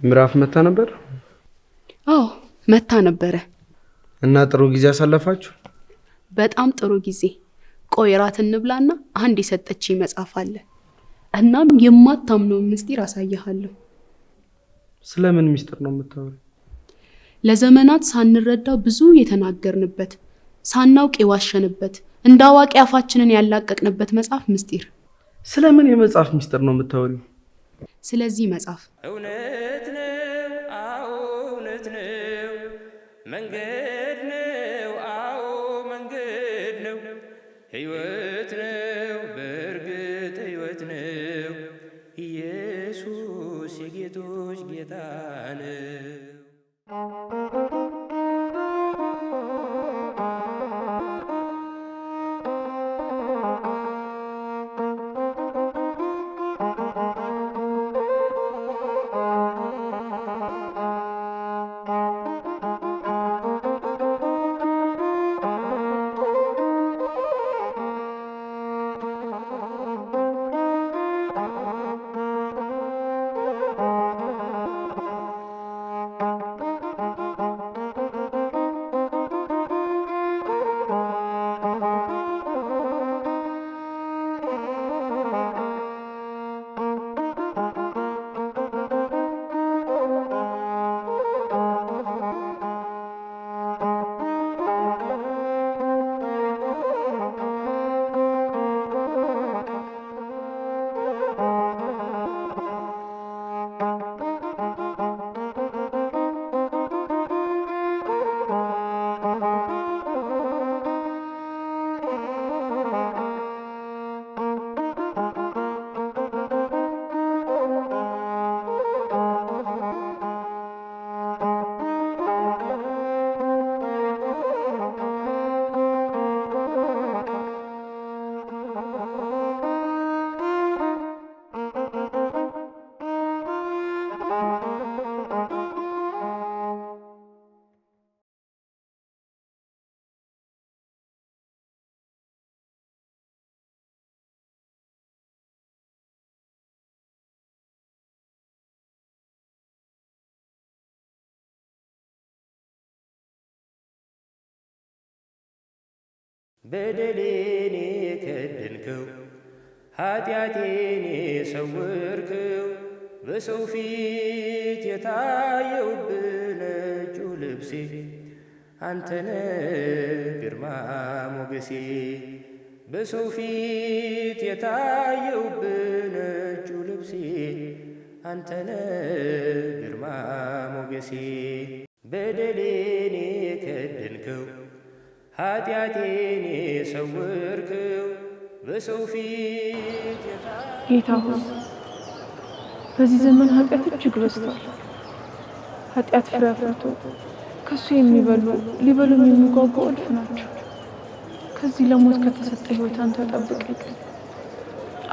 ምዕራፍ መታ ነበር? አዎ መታ ነበረ። እና ጥሩ ጊዜ አሳለፋችሁ? በጣም ጥሩ ጊዜ። ቆይ እራት እንብላና አንድ የሰጠችኝ መጽሐፍ አለ። እናም የማታምነው ምስጢር አሳያለሁ። ስለምን ምስጢር ነው የምታወሪው? ለዘመናት ሳንረዳው ብዙ የተናገርንበት፣ ሳናውቅ የዋሸንበት፣ እንደ አዋቂ አፋችንን ያላቀቅንበት መጽሐፍ ምስጢር። ስለምን የመጽሐፍ ምስጢር ነው የምታወሪው? ስለዚህ መጽሐፍ እውነት ነው፣ አዎ እውነት ነው፣ መንገድ ነው፣ አዎ መንገድ ነው፣ ሕይወት ነው፣ በእርግጥ ሕይወት ነው፣ ኢየሱስ የጌቶች ጌታ ነው። በደሌን የከደንከው ኃጢአቴን የሰወርከው በሰው ፊት የታየውብህ ነጩ ልብሴ አንተነ ግርማ ሞገሴ። በሰው ፊት የታየውብህ ነጩ ልብሴ አንተነ ግርማ ሞገሴ። በደሌን የከደንከው ኃጢአቴን የሰወርከው በሰው ፊት ጌታ ሆይ በዚህ ዘመን ኃጢአት እጅግ በዝቷል። ኃጢአት ፍሬ አፍርቶ ከሱ የሚበሉ ሊበሉም የሚጓጉ እልፍ ናቸው። ከዚህ ለሞት ከተሰጠ ሕይወት አንተ ጠብቀኝ።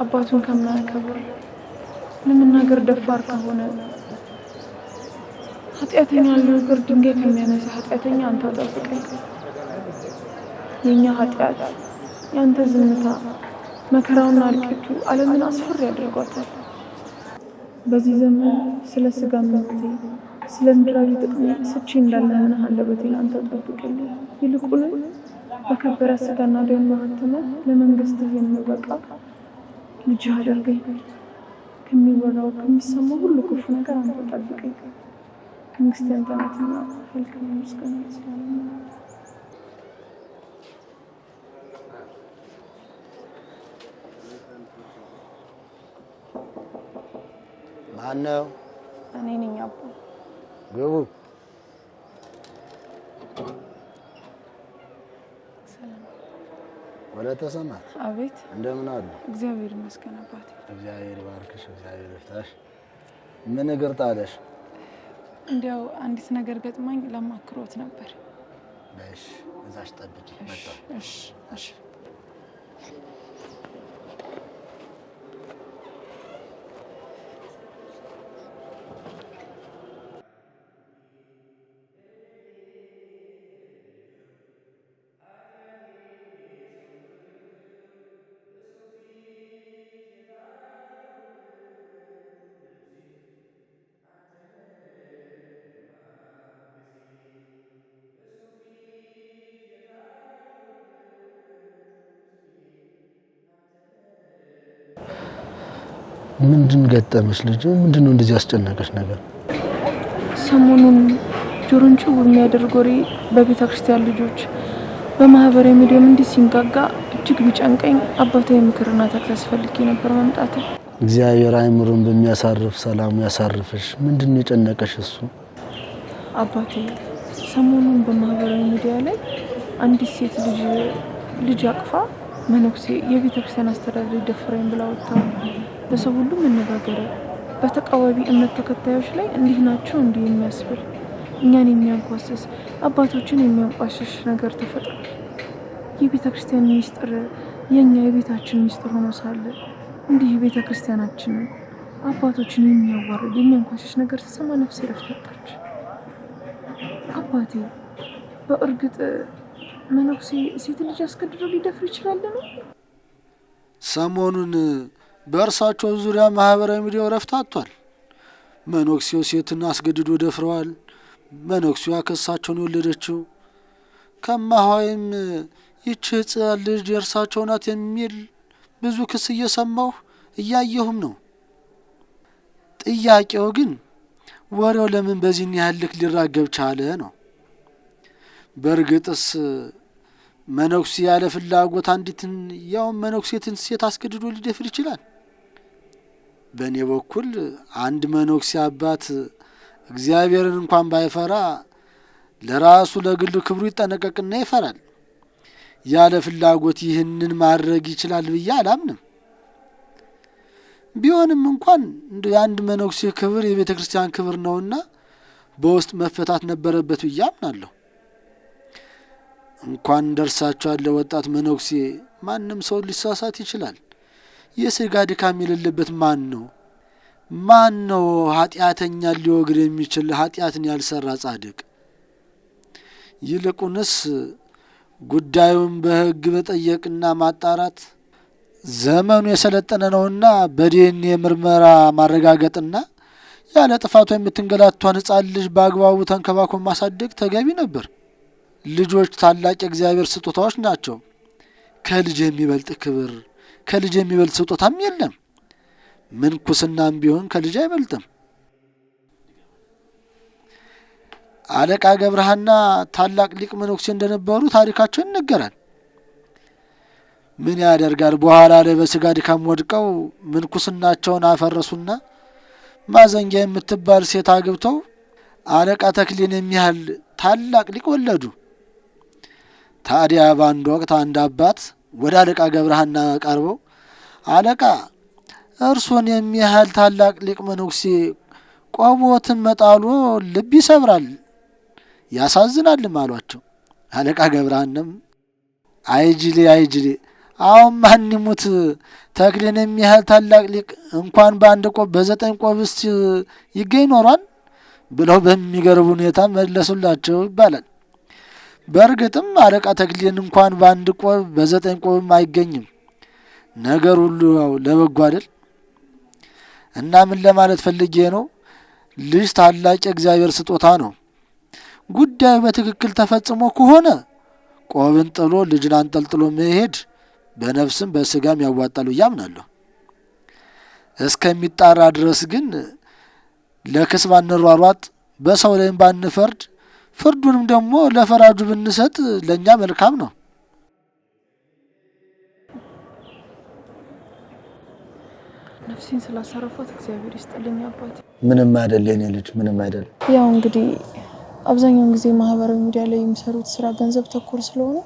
አባቱን ከማያከብር ለመናገር ደፋር ከሆነ ኃጢአተኛ ለነገር ድንጋይ ከሚያነሳ ኃጢአተኛ አንተ ጠብቀኝ። የኛ ኃጢአት ያንተ ዝምታ መከራውና እልቂቱ ዓለምን አስፈሪ ያደርጓታል። በዚህ ዘመን ስለ ስጋ መብቴ ስለ ምድራዊ ጥቅሜ ስቼ እንዳለህና አንደበቴን አንተ ጠብቅልኝ። ይልቁን በከበረ ስጋና ደም ማህተመ ለመንግስትህ የምበቃ ልጅ አድርገኝ። ከሚወራው ከሚሰማው ሁሉ ክፉ ነገር አንተ ጠብቀኝ። መንግስት ያንተ ናትና ኃይል ከምስጋና ይስላል። ማነው? እኔ ነኝ አባ። ግቡ። ሰላም ወለተ ሰማት። አቤት። እንደምን አሉ? እግዚአብሔር ይመስገን አባቴ። እግዚአብሔር ይባርክሽ፣ እግዚአብሔር ይፍታሽ። ምን እግር ጣለሽ? እንዲያው አንዲት ነገር ገጥማኝ ለማክሮት ነበር። እሺ፣ እዛሽ ጠብቂ። መጣ። እሺ እሺ። ምንድን ገጠመሽ ልጅ? ምንድነው እንደዚህ ያስጨነቀሽ ነገር? ሰሞኑን ጆሮን ጭው የሚያደርግ ወሬ በቤተ ክርስቲያን ልጆች በማህበራዊ ሚዲያም እንዲህ ሲንጋጋ እጅግ ቢጨንቀኝ አባታዊ ምክርና ተክለ አስፈልጌ ነበር መምጣቴ። እግዚአብሔር አይምሮን በሚያሳርፍ ሰላሙ ያሳርፍሽ። ምንድነው የጨነቀሽ እሱ? አባቴ ሰሞኑን በማህበራዊ ሚዲያ ላይ አንዲት ሴት ልጅ አቅፋ መነኩሴ የቤተ ክርስቲያን አስተዳዳሪ ደፍረኝ ብላ ወጣ። በሰው ሁሉ መነጋገሪያ፣ በተቃዋሚ እምነት ተከታዮች ላይ እንዲህ ናቸው እንዲህ የሚያስብል እኛን የሚያንኳስስ አባቶችን የሚያንቋሽሽ ነገር ተፈጥሯል። የቤተ ክርስቲያን ሚስጥር የኛ የቤታችን ሚስጥር ሆኖ ሳለ እንዲህ የቤተ ክርስቲያናችንን አባቶችን የሚያዋርድ የሚያንቋሽሽ ነገር ተሰማ ነፍሴ ረፍት አጣች። አባቴ በእርግጥ መነኩሴ ሴት ልጅ አስገድዶ ሊደፍር ይችላል ነው? ሰሞኑን በእርሳቸው ዙሪያ ማህበራዊ ሚዲያው ረፍት አጥቷል። መነኩሴው ሴትን አስገድዶ ደፍረዋል። መነኩሴዋ ከሳቸውን የወለደችው ከማሆይም ይህች ሕፃን ልጅ የእርሳቸው ናት የሚል ብዙ ክስ እየሰማሁ እያየሁም ነው። ጥያቄው ግን ወሬው ለምን በዚህን ያህል ልክ ሊራገብ ቻለ ነው። በእርግጥስ መነኩሴ ያለ ፍላጎት አንዲትን ያውም መነኩሴትን ሴት አስገድዶ ሊደፍር ይችላል? በእኔ በኩል አንድ መነኩሴ አባት እግዚአብሔርን እንኳን ባይፈራ ለራሱ ለግል ክብሩ ይጠነቀቅና ይፈራል። ያለ ፍላጎት ይህንን ማድረግ ይችላል ብዬ አላምንም። ቢሆንም እንኳን የአንድ መነኩሴ ክብር የቤተ ክርስቲያን ክብር ነውና በውስጥ መፈታት ነበረበት ብዬ አምናለሁ። እንኳን ደርሳቸው ያለ ወጣት መነኩሴ ማንም ሰው ሊሳሳት ይችላል። የሥጋ ድካም የሌለበት ማን ነው? ማን ነው ኃጢአተኛ ሊወግር የሚችል ኃጢአትን ያልሰራ ጻድቅ? ይልቁንስ ጉዳዩን በሕግ መጠየቅና ማጣራት ዘመኑ የሰለጠነ ነውና በዲኤንኤ ምርመራ ማረጋገጥና ያለ ጥፋቷ የምትንገላቷን ሕፃን ልጅ በአግባቡ ተንከባክቦ ማሳደግ ተገቢ ነበር። ልጆች ታላቅ የእግዚአብሔር ስጦታዎች ናቸው። ከልጅ የሚበልጥ ክብር፣ ከልጅ የሚበልጥ ስጦታም የለም። ምንኩስናም ቢሆን ከልጅ አይበልጥም። አለቃ ገብረሃና ታላቅ ሊቅ መነኩሴ እንደነበሩ ታሪካቸው ይነገራል። ምን ያደርጋል፣ በኋላ ላይ በሥጋ ድካም ወድቀው ምንኩስናቸውን አፈረሱና ማዘንጊያ የምትባል ሴት አግብተው አለቃ ተክሌን የሚያህል ታላቅ ሊቅ ወለዱ። ታዲያ በአንድ ወቅት አንድ አባት ወደ አለቃ ገብረሃና ቀርበው አለቃ እርሶን የሚያህል ታላቅ ሊቅ መነኩሴ ቆቦትን መጣሉ ልብ ይሰብራል ያሳዝናልም አሏቸው። አለቃ ገብረሃንም አይጅሌ አሁን ማን ይሙት ተክሌን የሚያህል ታላቅ ሊቅ እንኳን በአንድ ቆብ በ9 ቆብ ውስጥ ይገኝ ኖሯል ብለው በሚገርም ሁኔታ መለሱላቸው ይባላል። በእርግጥም አለቃ ተክሌን እንኳን በአንድ ቆብ በ9 ቆብም አይገኝም። ነገር ሁሉ ለበጎ አይደል? እና ምን ለማለት ፈልጌ ነው፣ ልጅ ታላቅ የእግዚአብሔር ስጦታ ነው። ጉዳዩ በትክክል ተፈጽሞ ከሆነ ቆብን ጥሎ ልጅን አንጠልጥሎ መሄድ በነፍስም በስጋም ያዋጣሉ ያምናለሁ። እስከሚጣራ ድረስ ግን ለክስ ባንሯሯጥ፣ በሰው ላይም ባንፈርድ፣ ፍርዱንም ደግሞ ለፈራጁ ብንሰጥ ለእኛ መልካም ነው። ነፍሴን ስላሳረፏት እግዚአብሔር ይስጥልኝ አባቴ። ምንም አይደል የኔ ልጅ፣ ምንም አይደል። ያው እንግዲህ አብዛኛውን ጊዜ ማህበራዊ ሚዲያ ላይ የሚሰሩት ስራ ገንዘብ ተኮር ስለሆነ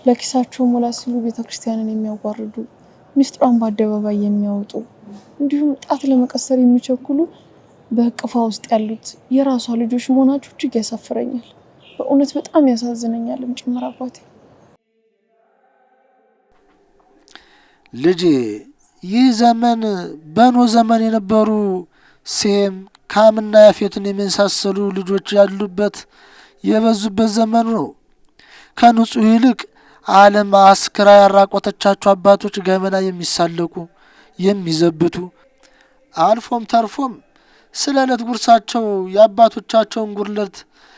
ለኪሳቸው ሞላ ሲሉ ቤተክርስቲያንን የሚያዋርዱ፣ ሚስጥሯን በአደባባይ የሚያወጡ፣ እንዲሁም ጣት ለመቀሰር የሚቸኩሉ በእቅፏ ውስጥ ያሉት የራሷ ልጆች መሆናቸው እጅግ ያሳፍረኛል። በእውነት በጣም ያሳዝነኛልም ጭምር አባቴ። ልጄ ይህ ዘመን በኖህ ዘመን የነበሩ ሴም ካምና ያፌትን የመሳሰሉ ልጆች ያሉበት የበዙበት ዘመኑ ነው። ከንጹህ ይልቅ ዓለም አስክራ ያራቆተቻቸው አባቶች ገመና የሚሳለቁ የሚዘብቱ፣ አልፎም ተርፎም ስለ ዕለት ጉርሳቸው የአባቶቻቸውን ጉርለት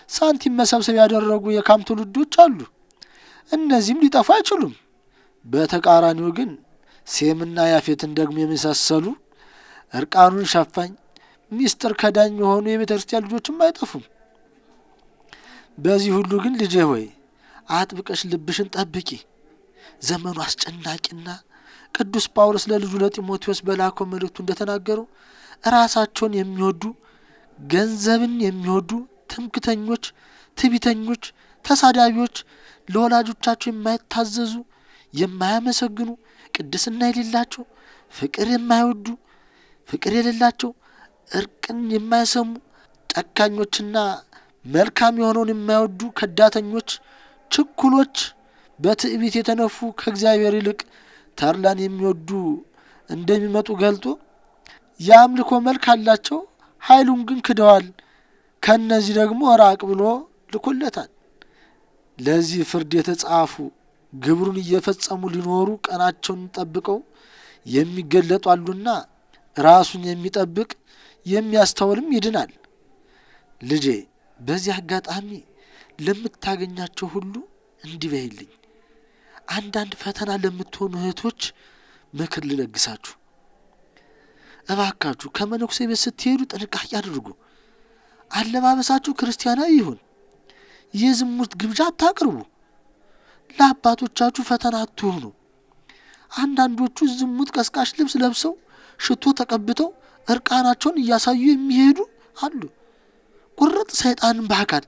ሳንቲም መሰብሰብ ያደረጉ የካም ትውልዶች አሉ። እነዚህም ሊጠፉ አይችሉም። በተቃራኒው ግን ሴምና ያፌትን ደግሞ የመሳሰሉ እርቃኑን ሸፋኝ ሚስጥር ከዳኝ የሆኑ የቤተ ክርስቲያን ልጆችም አይጠፉም። በዚህ ሁሉ ግን ልጄ ሆይ አጥብቀሽ ልብሽን ጠብቂ። ዘመኑ አስጨናቂና ቅዱስ ጳውሎስ ለልጁ ለጢሞቴዎስ በላከው መልእክቱ እንደተናገረው ራሳቸውን የሚወዱ ገንዘብን የሚወዱ ትምክተኞች፣ ትዕቢተኞች፣ ተሳዳቢዎች፣ ለወላጆቻቸው የማይታዘዙ፣ የማያመሰግኑ፣ ቅድስና የሌላቸው፣ ፍቅር የማይወዱ፣ ፍቅር የሌላቸው፣ እርቅን የማይሰሙ፣ ጨካኞችና መልካም የሆነውን የማይወዱ፣ ከዳተኞች፣ ችኩሎች፣ በትዕቢት የተነፉ፣ ከእግዚአብሔር ይልቅ ተድላን የሚወዱ እንደሚመጡ ገልጦ የአምልኮ መልክ አላቸው፣ ኃይሉን ግን ክደዋል፣ ከነዚህ ደግሞ ራቅ ብሎ ልኮለታል። ለዚህ ፍርድ የተጻፉ ግብሩን እየፈጸሙ ሊኖሩ ቀናቸውን ጠብቀው የሚገለጡ አሉና ራሱን የሚጠብቅ የሚያስተውልም ይድናል። ልጄ በዚህ አጋጣሚ ለምታገኛቸው ሁሉ እንዲህ በይልኝ። አንዳንድ ፈተና ለምትሆኑ እህቶች ምክር ልለግሳችሁ። እባካችሁ ከመነኩሴ ቤት ስትሄዱ ጥንቃቄ አድርጉ። አለባበሳችሁ ክርስቲያናዊ ይሁን። የዝሙት ግብዣ አታቅርቡ። ለአባቶቻችሁ ፈተና አትሁኑ። አንዳንዶቹ ዝሙት ቀስቃሽ ልብስ ለብሰው ሽቶ ተቀብተው እርቃናቸውን እያሳዩ የሚሄዱ አሉ። ቁርጥ ሰይጣንን በአካል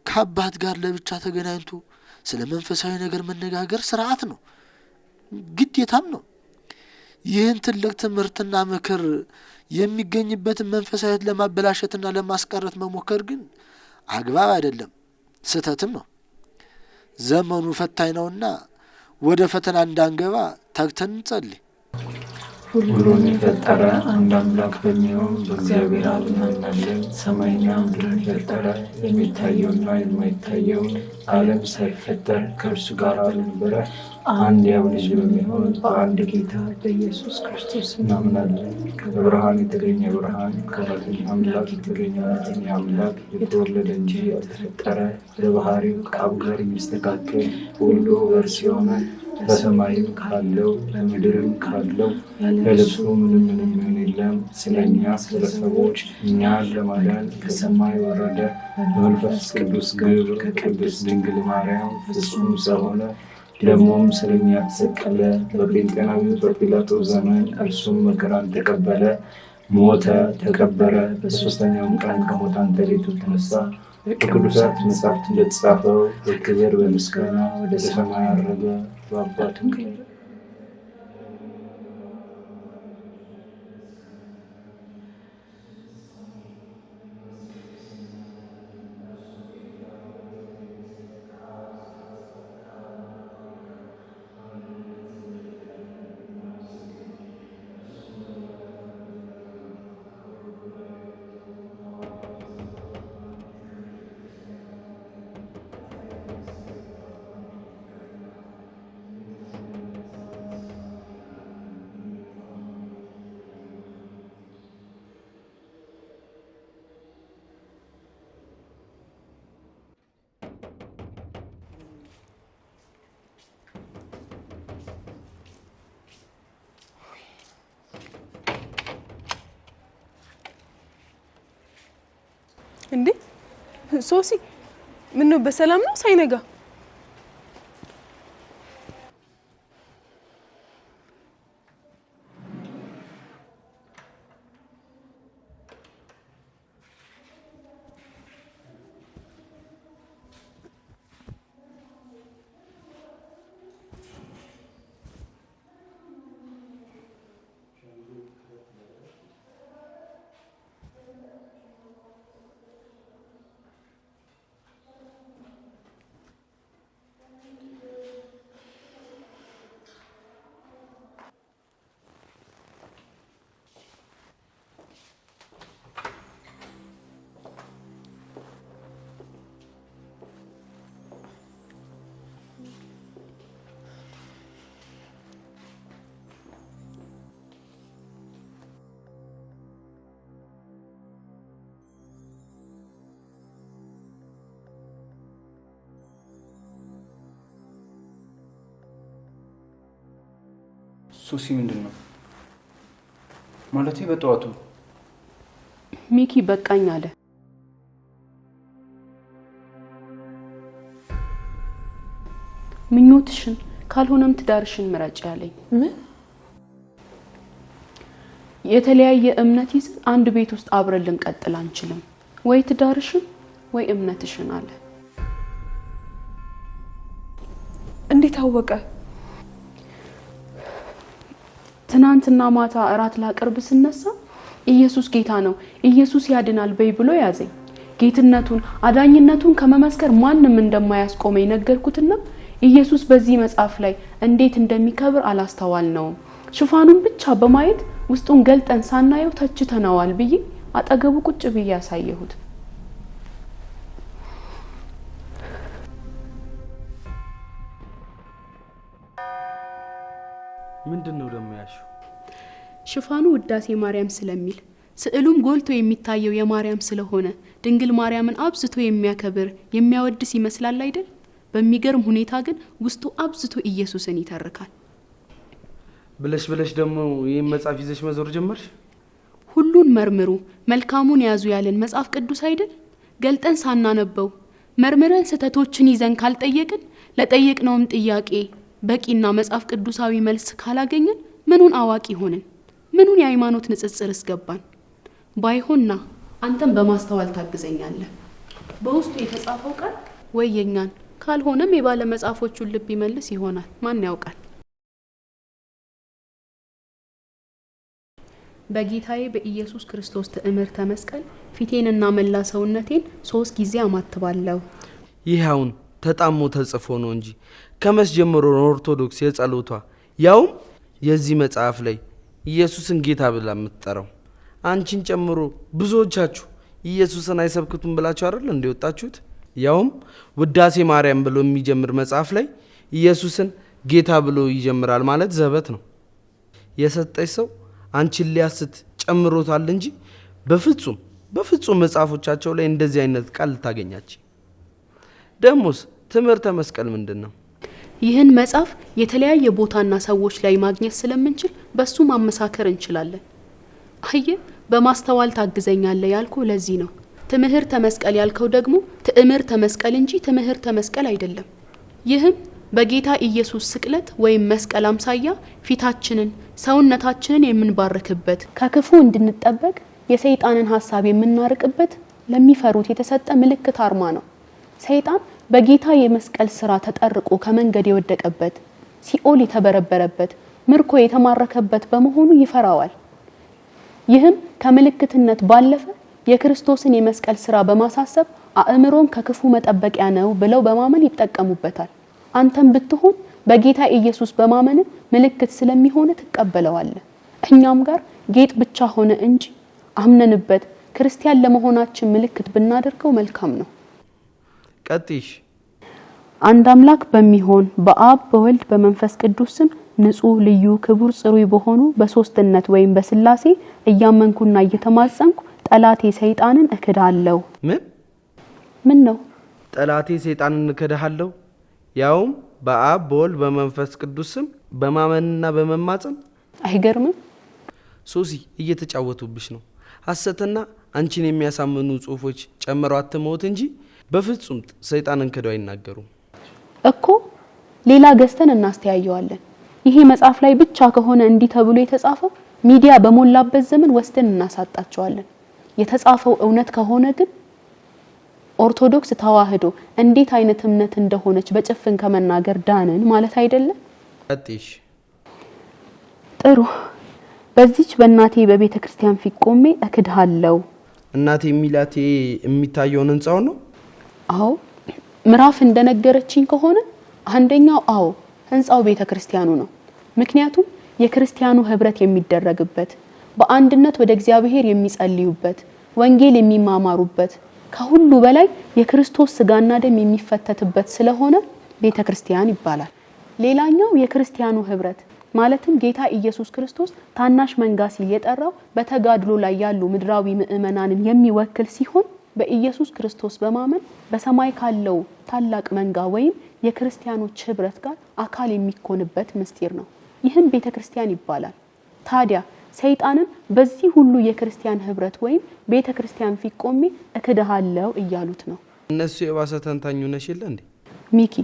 ከአባት ጋር ለብቻ ተገናኝቶ ስለ መንፈሳዊ ነገር መነጋገር ስርዓት ነው፣ ግዴታም ነው። ይህን ትልቅ ትምህርትና ምክር የሚገኝበትን መንፈሳዊት ለማበላሸትና ለማስቀረት መሞከር ግን አግባብ አይደለም፣ ስህተትም ነው። ዘመኑ ፈታኝ ነውና ወደ ፈተና እንዳንገባ ተግተን እንጸልይ። ሁሉን የፈጠረ አንድ አምላክ በሚሆን በእግዚአብሔር አብ እናምናለን። ሰማይና ምድርን የፈጠረ የሚታየውና የማይታየውን ዓለም ሳይፈጠር ከእርሱ ጋር በነበረ አንድ ያው ልጅ በሚሆን በአንድ ጌታ በኢየሱስ ክርስቶስ እናምናለን። ከብርሃን የተገኘ ብርሃን፣ ከእውነተኛ አምላክ የተገኘ እውነተኛ አምላክ፣ የተወለደ እንጂ የተፈጠረ፣ በባህሪው ከአብ ጋር የሚስተካከል ሁሉ በእርሱ የሆነ በሰማይም ካለው በምድርም ካለው ለእርሱ ምንም የለም። ስለኛ ስለ ሰዎች እኛን ለማዳን ከሰማይ ወረደ። በመንፈስ ቅዱስ ግብር ከቅድስት ድንግል ማርያም ፍጹም ሰው ሆነ። ደግሞም ስለኛ ተሰቀለ። በጴንጤናዊው በጲላጦስ ዘመን እርሱም መከራን ተቀበለ፣ ሞተ፣ ተቀበረ። በሦስተኛውም ቀን ከሙታን ተለይቶ ተነሳ። በቅዱሳት መጻሕፍት እንደተጻፈው በክብር በምስጋና ወደ ሰማይ አረገ። በአባቱ ቀኝ እንዴ ሶሲ ምን ነው በሰላም ነው ሳይነጋ? ሶሲ ምንድን ነው? ማለቴ በጠዋቱ ሚኪ በቃኝ አለ። ምኞትሽን ካልሆነም ትዳርሽን ምረጭ ያለኝ። ምን? የተለያየ እምነት ይዘን አንድ ቤት ውስጥ አብረን ልንቀጥል አንችልም። ወይ ትዳርሽን ወይ እምነትሽን አለ። እንዴት አወቀ? ትናንትና ማታ እራት ላቀርብ ስነሳ ኢየሱስ ጌታ ነው፣ ኢየሱስ ያድናል በይ ብሎ ያዘኝ። ጌትነቱን አዳኝነቱን ከመመስከር ማንም እንደማያስቆመኝ ነገርኩትና ኢየሱስ በዚህ መጽሐፍ ላይ እንዴት እንደሚከብር አላስተዋልነውም። ሽፋኑን ብቻ በማየት ውስጡን ገልጠን ሳናየው ተችተናዋል ብዬ አጠገቡ ቁጭ ብዬ ያሳየሁት። ምንድነው ደሞ ያልሽው? ሽፋኑ ውዳሴ ማርያም ስለሚል ስዕሉም ጎልቶ የሚታየው የማርያም ስለሆነ ድንግል ማርያምን አብዝቶ የሚያከብር የሚያወድስ ይመስላል አይደል? በሚገርም ሁኔታ ግን ውስጡ አብዝቶ ኢየሱስን ይተርካል። ብለሽ ደግሞ ይሄን መጽሐፍ ይዘሽ መዞር ጀመርሽ? ሁሉን መርምሩ መልካሙን ያዙ ያለን መጽሐፍ ቅዱስ አይደል? ገልጠን ሳናነበው መርምረን ስተቶችን ይዘን ካልጠየቅን ለጠየቅነውም ጥያቄ በቂና መጽሐፍ ቅዱሳዊ መልስ ካላገኘን ምኑን አዋቂ ሆነን ምኑን የሃይማኖት ንጽጽር እስገባን? ባይሆንና አንተም በማስተዋል ታግዘኛለህ። በውስጡ የተጻፈው ቃል ወይ የኛን ካልሆነም የባለ መጽሐፎቹን ልብ ይመልስ ይሆናል። ማን ያውቃል? በጌታዬ በኢየሱስ ክርስቶስ ትእምርተ መስቀል ፊቴንና መላ ሰውነቴን 3 ጊዜ አማትባለሁ። ይሄውን ተጣሞ ተጽፎ ነው እንጂ ከመስ ጀምሮ ኦርቶዶክስ የጸሎቷ ያውም የዚህ መጽሐፍ ላይ ኢየሱስን ጌታ ብላ የምትጠራው አንቺን ጨምሮ ብዙዎቻችሁ ኢየሱስን አይሰብክቱም ብላችሁ አይደል እንደወጣችሁት? ያውም ውዳሴ ማርያም ብሎ የሚጀምር መጽሐፍ ላይ ኢየሱስን ጌታ ብሎ ይጀምራል ማለት ዘበት ነው። የሰጠሽ ሰው አንቺን ሊያስት ጨምሮታል እንጂ በፍጹም መጽሐፎቻቸው ላይ እንደዚህ አይነት ቃል ታገኛች። ደሞስ ትምህርተ መስቀል ምንድነው? ይህን መጽሐፍ የተለያየ ቦታና ሰዎች ላይ ማግኘት ስለምንችል በሱ ማመሳከር እንችላለን። አየ በማስተዋል ታግዘኛለህ ያልኩ ለዚህ ነው። ትምህርተ መስቀል ያልከው ደግሞ ትእምርተ መስቀል እንጂ ትምህርተ መስቀል አይደለም። ይህም በጌታ ኢየሱስ ስቅለት ወይም መስቀል አምሳያ ፊታችንን ሰውነታችንን የምንባርክበት ከክፉ እንድንጠበቅ የሰይጣንን ሐሳብ የምናርቅበት ለሚፈሩት የተሰጠ ምልክት አርማ ነው። ሰይጣን በጌታ የመስቀል ስራ ተጠርቆ ከመንገድ የወደቀበት ሲኦል የተበረበረበት ምርኮ የተማረከበት በመሆኑ ይፈራዋል። ይህም ከምልክትነት ባለፈ የክርስቶስን የመስቀል ስራ በማሳሰብ አእምሮን ከክፉ መጠበቂያ ነው ብለው በማመን ይጠቀሙበታል። አንተም ብትሆን በጌታ ኢየሱስ በማመን ምልክት ስለሚሆነ ትቀበለዋለህ። እኛም ጋር ጌጥ ብቻ ሆነ እንጂ አምነንበት ክርስቲያን ለመሆናችን ምልክት ብናደርገው መልካም ነው። ቀጥይሽ። አንድ አምላክ በሚሆን በአብ በወልድ በመንፈስ ቅዱስ ስም ንጹህ ልዩ ክቡር ጽሩይ በሆኑ በሶስትነት ወይም በስላሴ እያመንኩና እየተማጸንኩ ጠላቴ ሰይጣንን እክዳለሁ። ምን ነው? ጠላቴ ሰይጣንን እክዳለሁ ያውም በአብ በወልድ በመንፈስ ቅዱስ ስም በማመንና በመማጸን። አይገርምም? ሶሲ እየተጫወቱብሽ ነው። ሐሰትና አንቺን የሚያሳምኑ ጽሁፎች ጨምረው አትመውት እንጂ በፍጹም ሰይጣንን ክደው አይናገሩም እኮ። ሌላ ገዝተን እናስተያየዋለን። ይሄ መጽሐፍ ላይ ብቻ ከሆነ እንዲህ ተብሎ የተጻፈው ሚዲያ በሞላበት ዘመን ወስደን እናሳጣቸዋለን። የተጻፈው እውነት ከሆነ ግን ኦርቶዶክስ ተዋህዶ እንዴት አይነት እምነት እንደሆነች በጭፍን ከመናገር ዳንን ማለት አይደለም። አጥሽ ጥሩ። በዚች በእናቴ በቤተ ክርስቲያን ፊት ቆሜ እክድሃለሁ። እናቴ ሚላቴ የሚታየውን ህንጻው ነው? አዎ። ምዕራፍ እንደነገረችኝ ከሆነ አንደኛው አዎ ህንጻው ቤተ ክርስቲያኑ ነው። ምክንያቱም የክርስቲያኑ ህብረት የሚደረግበት በአንድነት ወደ እግዚአብሔር የሚጸልዩበት ወንጌል የሚማማሩበት ከሁሉ በላይ የክርስቶስ ስጋና ደም የሚፈተትበት ስለሆነ ቤተ ክርስቲያን ይባላል። ሌላኛው የክርስቲያኑ ህብረት ማለትም ጌታ ኢየሱስ ክርስቶስ ታናሽ መንጋ ሲል የጠራው በተጋድሎ ላይ ያሉ ምድራዊ ምእመናንን የሚወክል ሲሆን በኢየሱስ ክርስቶስ በማመን በሰማይ ካለው ታላቅ መንጋ ወይም የክርስቲያኖች ህብረት ጋር አካል የሚኮንበት ምስጢር ነው። ይህም ቤተ ክርስቲያን ይባላል። ታዲያ ሰይጣንን በዚህ ሁሉ የክርስቲያን ህብረት ወይም ቤተክርስቲያን ፊት ቆሜ እክድሃለሁ እያሉት ነው። እነሱ የባሰ ተንታኙ ነሽ ይለ እንዴ? ሚኪ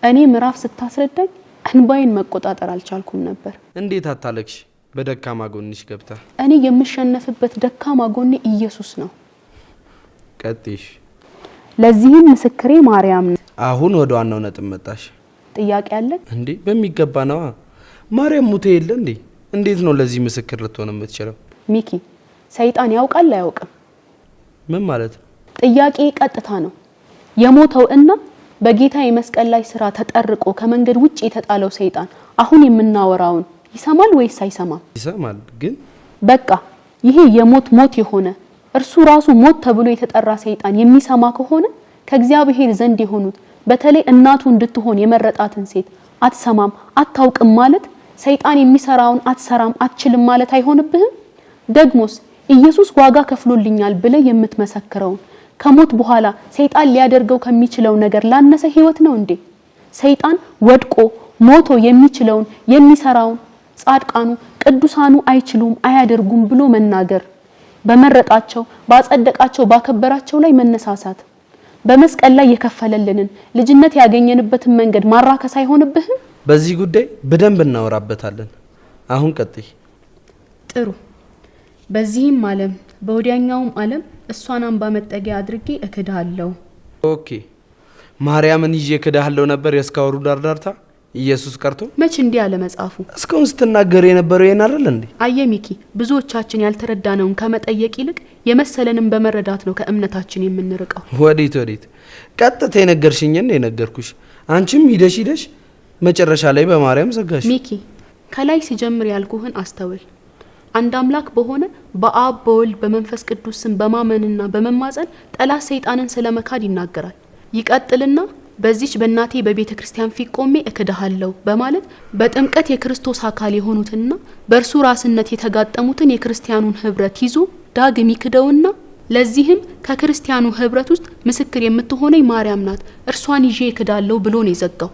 እኔ ምዕራፍ ስታስረዳኝ እንባይን መቆጣጠር አልቻልኩም ነበር። እንዴት አታለክሽ? በደካማ ጎንሽ ገብታ። እኔ የምሸነፍበት ደካማ ጎኔ ኢየሱስ ነው። ቀጥሽ። ለዚህም ምስክሬ ማርያም ነው። አሁን ወደ ዋናው ነጥብ መጣሽ። ጥያቄ አለ እንዴ? በሚገባ ነው። ማርያም ሙቴ የለ እንዴ? እንዴት ነው ለዚህ ምስክር ልትሆን የምትችለው? ሚኪ ሰይጣን ያውቃል አያውቅም? ምን ማለት ነው? ጥያቄ ቀጥታ ነው። የሞተው እና በጌታ የመስቀል ላይ ስራ ተጠርቆ ከመንገድ ውጪ የተጣለው ሰይጣን አሁን የምናወራውን ይሰማል ወይስ አይሰማም? ይሰማል። ግን በቃ ይሄ የሞት ሞት የሆነ እርሱ ራሱ ሞት ተብሎ የተጠራ ሰይጣን የሚሰማ ከሆነ ከእግዚአብሔር ዘንድ የሆኑት በተለይ እናቱ እንድትሆን የመረጣትን ሴት አትሰማም አታውቅም ማለት ሰይጣን የሚሰራውን አትሰራም አትችልም ማለት አይሆንብህም? ደግሞስ ኢየሱስ ዋጋ ከፍሎልኛል ብለ የምትመሰክረው ከሞት በኋላ ሰይጣን ሊያደርገው ከሚችለው ነገር ላነሰ ህይወት ነው እንዴ? ሰይጣን ወድቆ ሞቶ የሚችለውን የሚሰራውን ጻድቃኑ ቅዱሳኑ አይችሉም አያደርጉም ብሎ መናገር፣ በመረጣቸው ባጸደቃቸው ባከበራቸው ላይ መነሳሳት፣ በመስቀል ላይ የከፈለልንን ልጅነት ያገኘንበትን መንገድ ማራከስ አይሆንብህም? በዚህ ጉዳይ በደንብ እናወራበታለን። አሁን ቀጥይ። ጥሩ። በዚህም ዓለም በወዲያኛውም ዓለም እሷን አምባ መጠጊያ አድርጌ እክድሃለሁ። ኦኬ። ማርያምን ይዤ እክድሃለሁ ነበር የስካወሩ ዳርዳርታ ኢየሱስ ቀርቶ መች እንዲህ አለ መጽሐፉ? እስካሁን ስትናገር የነበረው ይሄን አይደል እንዴ? አየ ሚኪ፣ ብዙዎቻችን ያልተረዳነውን ከመጠየቅ ይልቅ የመሰለንን በመረዳት ነው ከእምነታችን የምንርቀው። ወዴት ቀጥታ የነገርሽኝን ነው የነገርኩሽ። አንቺም ሂደሽ መጨረሻ ላይ በማርያም ዘጋሽ። ሚኪ ከላይ ሲጀምር ያልኩህን አስተውል። አንድ አምላክ በሆነ በአብ በወልድ በመንፈስ ቅዱስ ስም በማመንና በመማጸን ጠላት ሰይጣንን ስለመካድ ይናገራል። ይቀጥልና በዚች በእናቴ በቤተ ክርስቲያን ፊት ቆሜ እክድሃለሁ በማለት በጥምቀት የክርስቶስ አካል የሆኑትና በእርሱ ራስነት የተጋጠሙትን የክርስቲያኑን ህብረት ይዞ ዳግም ይክደውና ለዚህም ከክርስቲያኑ ህብረት ውስጥ ምስክር የምትሆነኝ ማርያም ናት እርሷን ይዤ እክዳለሁ ብሎ ነው የዘጋው።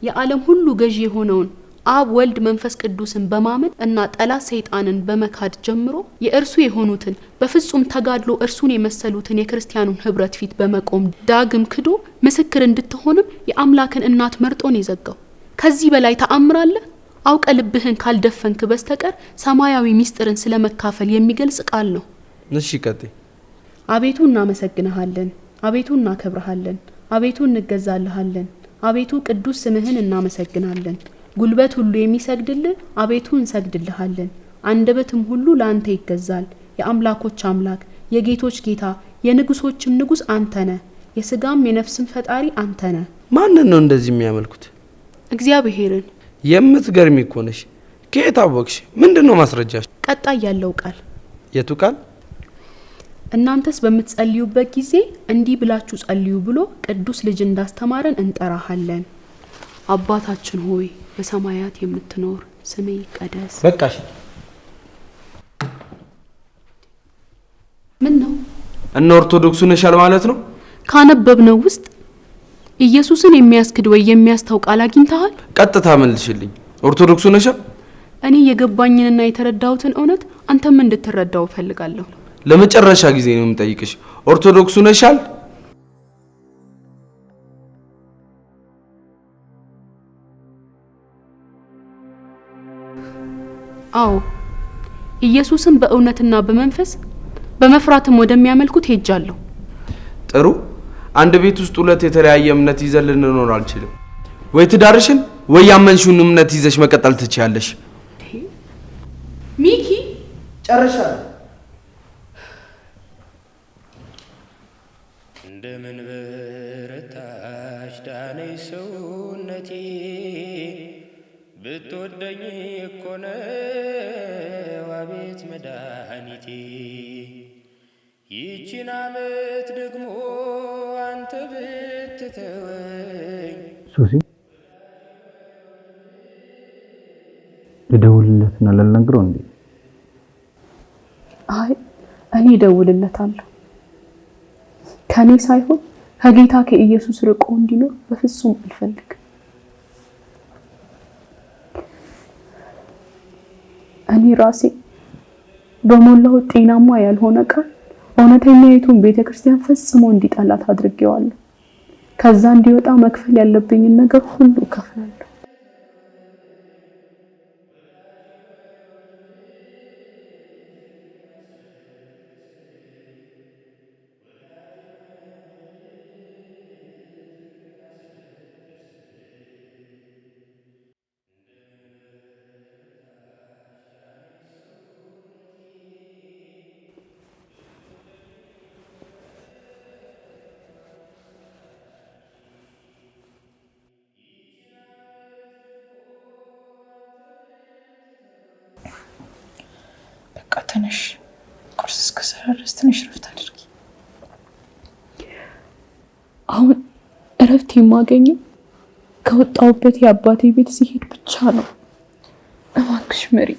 የዓለም ሁሉ ገዢ የሆነውን አብ ወልድ መንፈስ ቅዱስን በማመን እና ጠላት ሰይጣንን በመካድ ጀምሮ የእርሱ የሆኑትን በፍጹም ተጋድሎ እርሱን የመሰሉትን የክርስቲያኑን ህብረት ፊት በመቆም ዳግም ክዶ ምስክር እንድትሆንም የአምላክን እናት መርጦን የዘጋው። ከዚህ በላይ ተአምራለ? አውቀ ልብህን ካልደፈንክ በስተቀር ሰማያዊ ሚስጥርን ስለመካፈል የሚገልጽ ቃል ነው። እሺ ቀጥይ። አቤቱ እናመሰግንሃለን፣ አቤቱ እናከብርሃለን፣ አቤቱ እንገዛልሃለን፣ አቤቱ ቅዱስ ስምህን እናመሰግናለን። ጉልበት ሁሉ የሚሰግድልህ አቤቱ እንሰግድልሃለን። አንደበትም ሁሉ ላንተ ይገዛል። የአምላኮች አምላክ የጌቶች ጌታ የንጉሶችም ንጉስ አንተ ነህ። የስጋም የነፍስም ፈጣሪ አንተ ነህ። ማንን ነው እንደዚህ የሚያመልኩት? እግዚአብሔርን። የምትገርሚ እኮ ነሽ። ከየት አወቅሽ? ምንድነው ማስረጃሽ? ቀጣይ ያለው ቃል። የቱ ቃል? እናንተስ በምትጸልዩበት ጊዜ እንዲህ ብላችሁ ጸልዩ ብሎ ቅዱስ ልጅ እንዳስተማረን እንጠራሃለን። አባታችን ሆይ በሰማያት የምትኖር ስምህ ይቀደስ። በቃሽ። ምን ነው? እነ ኦርቶዶክሱ ነሻል ማለት ነው? ካነበብነው ውስጥ ኢየሱስን የሚያስክድ ወይ የሚያስተው ቃል አግኝተሃል? ቀጥታ መልሽልኝ። ኦርቶዶክሱ ነሻል? እኔ የገባኝንና የተረዳሁትን እውነት አንተም እንድትረዳው ፈልጋለሁ። ለመጨረሻ ጊዜ ነው የምጠይቅሽ። ኦርቶዶክሱ ነሻል? አዎ፣ ኢየሱስን በእውነትና በመንፈስ በመፍራትም ወደሚያመልኩት ሄጃለሁ። ጥሩ። አንድ ቤት ውስጥ ሁለት የተለያየ እምነት ይዘን ልንኖር አልችልም። ወይ ትዳርሽን ወይ ያመንሽውን እምነት ይዘሽ መቀጠል ትችያለሽ። ሚኪ ጨርሻለሁ። እንደምን በረታሽ ዳነኝ ሰውነቴ ብትወደኝ እኮ ነው አቤት መድኃኒቴ። ይቺን ዓመት ደግሞ አንተ ብትተወኝ። ሱሲ ልደውልለትና ላልነግረው እንዴ? አይ እኔ እደውልለታለሁ። ከኔ ሳይሆን ከጌታ ከኢየሱስ ርቆ እንዲኖር በፍጹም አልፈልግም። እኔ እኔ ራሴ በሞላው ጤናማ ያልሆነ ቃል እውነተኛይቱን ቤተክርስቲያን ፈጽሞ እንዲጠላት አድርጌዋለሁ። ከዛ እንዲወጣ መክፈል ያለብኝን ነገር ሁሉ ከፍላለሁ። በቃ ትንሽ ቁርስ እስክሰራ ድረስ ትንሽ ረፍት አድርጊ። አሁን እረፍት የማገኘው ከወጣሁበት የአባቴ ቤት ሲሄድ ብቻ ነው። እባክሽ መሪ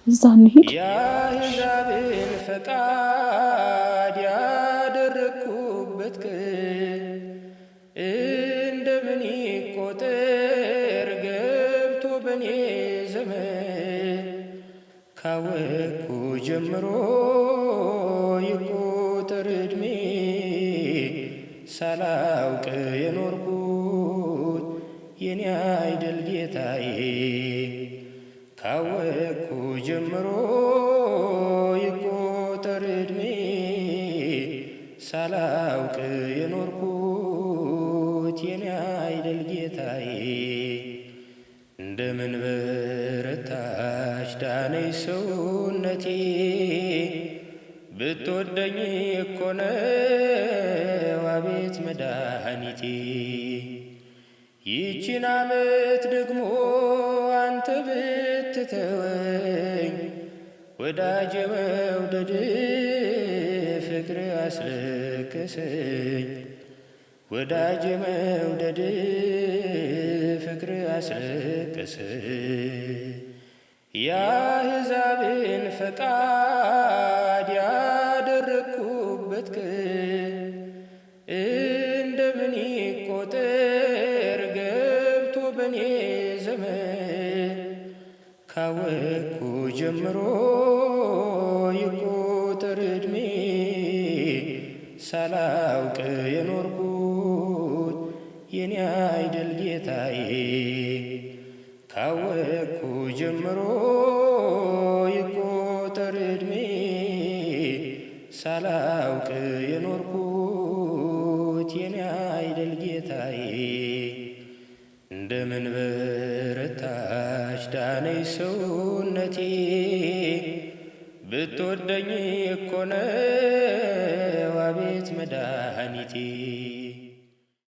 እዛ እንሂድ። የአሕዛብን ፈቃድ ያደረግኩበት ቀን እንደምን ይቆጠር ገብቶ በኔ ዘመን ካወቅኩ ጀምሮ ይቆጠር ዕድሜ ሳላውቅ የኖርኩት የኔ አይደል ጌታዬ ካወቅኩ ጀምሮ ይቆጠር ዕድሜ ሳላውቅ የኖርኩት የኔ አይደል ጌታዬ እንደምን በረታች ዳነኝ ሰውነቴ ብትወደኝ እኮ ነው አቤት መድኃኒቴ ይቺን ዓመት ደግሞ አንተ ብትተወኝ ወዳጄ መውደድ ፍቅር አስለቀሰኝ ወዳጄ መውደድ ፍቅር አስለቀሰኝ የአሕዛብን ፈቃድ ያደረግኩበት ቀን እንደምን ይቆጠር ገብቶ በኔ ዘመን ካወቅኩ ጀምሮ ይቆጠር ዕድሜ ሳላውቅ የኖርኩት የኔ አይደል ጌታዬ ካወቅኩ ጀምሮ ይቆጠር ዕድሜ ሳላውቅ የኖርኩት የኔ አይደል ጌታዬ እንደምን በረታች ዳነኝ ሰውነቴ ብትወደኝ እኮ ነው አቤት መድኃኒቴ